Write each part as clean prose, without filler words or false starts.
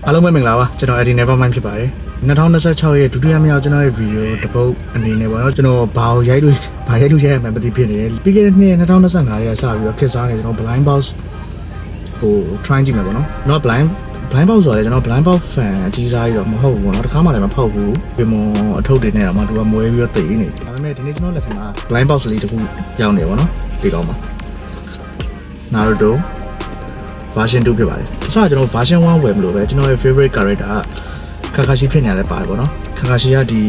အားလုံးပဲမင်္ဂလာပါကျွန်တော် Eddie Nevermind ဖြစ်ပါတယ်2026ရဲ့ဒုတိယမြောက်ကျွန်တော်ရဲ့ဗီဒီယိုတစ်ပုတ်အနေနဲ့ပေါ့နော်ကျွန်တော်ဘာရိုက်လို့ရိုက်ရမှန်းမသိဖြစ်နေတယ်ပြီးခဲ့တဲ့နှစ်2025ရဲ့အစပြီးတော့ခက်စားနေကျွန်တော် blind box ဟို try ကြည့်မယ်ပေါ့နော်ကျွန်တော် blind box ဆိုတော့ကျွန်တော် blind box fan အကြီးစားကြီးတော့မဟုတ်ဘူးပေါ့နော်တခါမှလည်းမဖောက်ဘူးပြင်မအထုပ်တွေနဲ့တော့မှသူကမွဲပြီးတော့တည်နေဒါပေမဲ့ဒီနေ့ကျွန်တော်လက်ထက်မှာ blind box လေးတစ်ခုရောက်နေပေါ့နော်ဒီကောင်းပါ Naruto version 2ဖြစ်ပါတယ်။ဆိုတော့ကျွန်တော် version 1ဝယ်မလို့ပဲကျွန်တော်ရဲ့ favorite character ကကာရှိဖြစ်နေတယ်ပါတယ်ပေါ့နော်။ကာကာရှိကဒီ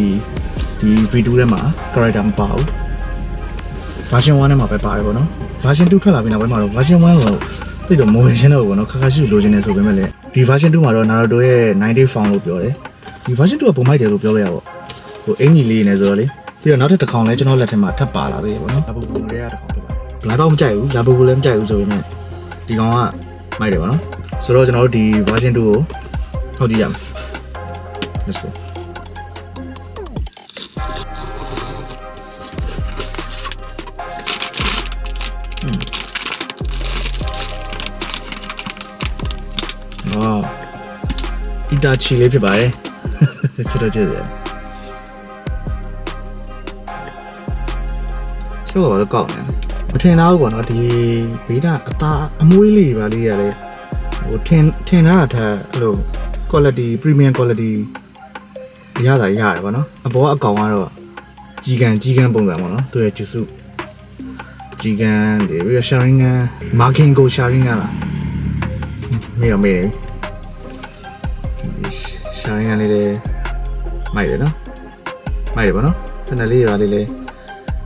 V2 ထဲမှာ character မပါဘူး။ version 1ထဲမှာပဲပါတယ်ပေါ့နော်။ version 2ထွက်လာပြီးနောက်ပိုင်းမှာတော့ version 1ကိုသိတော့မဝယ်ရှင်းတော့ဘူးပေါ့နော်။ကာကာရှိကိုလိုချင်နေဆိုပေမဲ့လည်းဒီ version 2မှာတော့ Naruto ရဲ့90 form လို့ပြောတယ်။ဒီ version 2ကပုံမိုက်တယ်လို့ပြောပြရပေါ့။ဟိုအင်ကြီးလေးနေဆိုတော့လေပြီးတော့နောက်တစ်ခေါက်လဲကျွန်တော်လက်ထက်မှာထပ်ပါလာသေးတယ်ပေါ့နော်။အပူပူတွေကတစ်ခေါက်ပြပါ။ blind box မကြိုက်ဘူး။လာပူပူလည်းမကြိုက်ဘူးဆိုပေမဲ့ဒီကောင်ကမိုက်တယ်ပေါ့နော်ဆိုတော့ကျွန်တော်တို့ဒီ version 2ကိုထောက်ကြည့်ရမယ် let's go ဝါအီတာချီလေးဖြစ်ပါတယ်ချစ်တော့ချစ်တယ်ချိုးတော့ကောက်နေမထင်တော့ဘူးပေါ့နော်ဒီဘေးကအသားအမွှေးလေးပါလေးရတယ်ဟိုထင်တာထက်အဲ့လို quality premium quality ရတာရတယ်ပေါ့နော်အပေါ်အကောင်ကတော့ကြီးကန်ပုံစံပေါ့နော်သူရဲ့ဂျစုကြီးကန်တွေပြီးတော့ sharing marking go sharing လားမေး sharing လေးလေမိုက်တယ်နော်မိုက်တယ်ပေါ့နော်တနလေးပါလေးလေ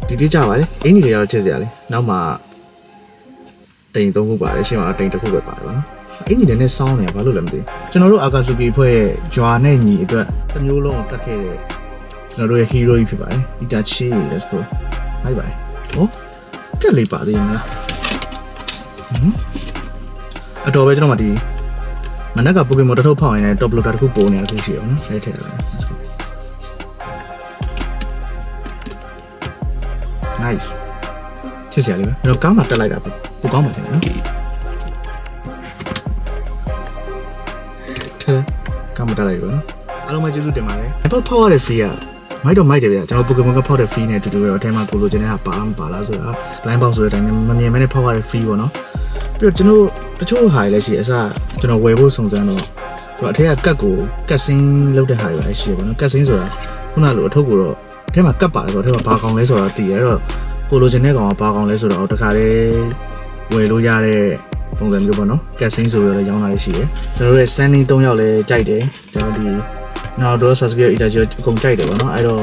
ဒီတိကျပါလေအင်ကြီးတွေကတော့ချက်စရာလေနောက်မှတိမ်3ခုပါတယ်ရှင်းမှာတိမ်1ခုပဲပါတယ်ဗောနော်အင်ကြီးတွေနဲ့စောင်းနေဘာလို့လဲမသိကျွန်တော်တို့အာကာဆူကီဖွဲ့ရဲ့ဂျွာနဲ့ညီအတွက်တစ်မျိုးလုံးကိုတတ်ခဲ့တဲ့ကျွန်တော်တို့ရဲ့ hero ကြီးဖြစ်ပါတယ်အီတာချီ let's go ဘိုင်ဘိုင်ဟောကက်လေးပါသေးမလားအတော်ပဲကျွန်တော်မှဒီမနက်ကပိုကီမွန်တစ်ထုပ်ဖောက်ရင်လည်း top loader တစ်ခုပုံနေတာတစ်ခုရှိအောင်နော်အဲ့ထည့်လိုက် let's go nice ချစ်စရာလေးပဲကျွန်တော်ကောင်းတာတက်လိုက်တာပိုကောင်းပါတယ်နော်ထဲကောင်းမတက်လိုက်ဘူးနော်အားလုံးပဲကျေးဇူးတင်ပါတယ်ဖောက်ရတဲ့ fee ကမိုက်တော့မိုက်တယ်ဗျာကျွန်တော် Pokemon ကဖောက်တဲ့ fee နဲ့တူတူပဲအထဲမှာကိုလိုချင်တဲ့ဟာပါလားမပါလားဆိုတာ blind box ဆိုတဲ့အတိုင်းမမြင်မဲနဲ့ဖောက်ရတဲ့ fee ပေါ့နော်ပြီးတော့ကျွန်တော်တချို့ဟာတွေလည်းရှိအစကျွန်တော်ဝယ်ဖို့စုံစမ်းတော့သူအထက်ကကတ်ကိုကတ်စင်းလုပ်တဲ့ဟာတွေလည်းရှိတယ်ပေါ့နော်ကတ်စင်းဆိုတာခုနလိုအထုပ်ကိုတော့အထဲမှာကတ်ပါတယ်ဆိုတော့အထဲမှာဘာကောင်လဲဆိုတာသိရတော့ကိုလိုချင်တဲ့ကောင်ကဘာကောင်လဲဆိုတော့တခါလေးဝယ်လို့ရတဲ့ပုံစံမျိုးပေါ့နော်ကတ်စင်းဆိုရလည်းရောင်းတာလေးရှိတယ်ကျွန်တော်တို့ရဲ့ standing 3ယောက်လည်းကြိုက်တယ်ကျွန်တော်ဒီ Naruto Sasuke Itachi အကုန်ကြိုက်တယ်ပေါ့နော်အဲ့တော့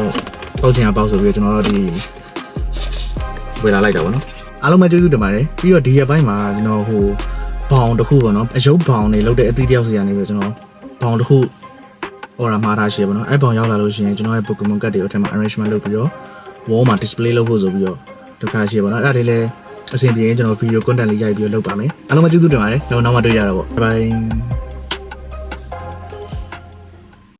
ပေါက်ချင်အောင်ပေါက်ဆိုပြီးကျွန်တော်တို့ဒီဝယ်လာလိုက်တာပေါ့နော်အားလုံးပဲကျေးဇူးတင်ပါတယ်ပြီးတော့ဒီရက်ပိုင်းမှာကျွန်တော်ဟိုဘောင်တစ်ခုပေါ့နော်အယုတ်ဘောင်တွေလောက်တဲ့အသီးတယောက်စီကနေပြီးကျွန်တော်ဘောင်တစ်ခုအော်ရာမှားထားရှိပေါ့နော်အဲ့ဘောင်ရောက်လာလို့ရှိရင်ကျွန်တော်ရဲ့ Pokemon card တွေအထက်မှာ arrangement လုပ်ပြီးတော့ wall မှာ display လုပ်ဖို့ဆိုပြီးတော့လုပ်ထားရှိပေါ့နော်အဲ့ဒါလေးလည်းအဆင်ပြေရင်ကျွန်တော် video content လေးရိုက်ပြီးတော့လုပ်ပါမယ်အားလုံးပဲကျေးဇူးတင်ပါတယ်ကျွန်တော်နောက်မှတွေ့ရတာပေါ့ bye bye